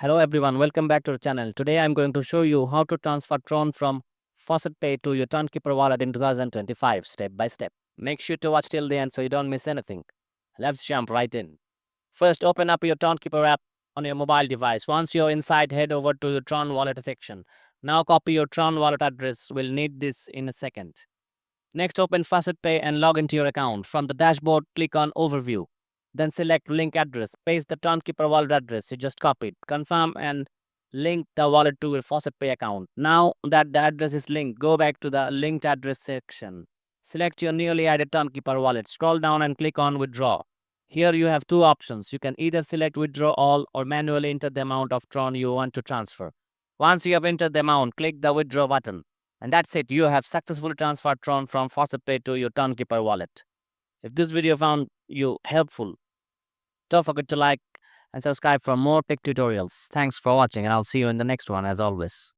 Hello everyone, welcome back to the channel. Today I'm going to show you how to transfer Tron from Faucetpay to your Tonkeeper wallet in 2025 step by step. Make sure to watch till the end so you don't miss anything. Let's jump right in. First, open up your Tonkeeper app on your mobile device. Once you're inside, head over to the Tron wallet section. Now copy your Tron wallet address. We'll need this in a second. Next, open Faucetpay and log into your account. From the dashboard, click on Overview. Then select Link Address. Paste the Tonkeeper wallet address you just copied. Confirm and link the wallet to your Faucetpay account. Now that the address is linked, go back to the Linked Address section. Select your newly added Tonkeeper wallet. Scroll down and click on Withdraw. Here you have two options. You can either select Withdraw All or manually enter the amount of Tron you want to transfer. Once you have entered the amount, click the Withdraw button. And that's it. You have successfully transferred Tron from Faucetpay to your Tonkeeper wallet. If this video found you helpful, don't forget to like and subscribe for more tech tutorials. Thanks for watching, and I'll see you in the next one as always.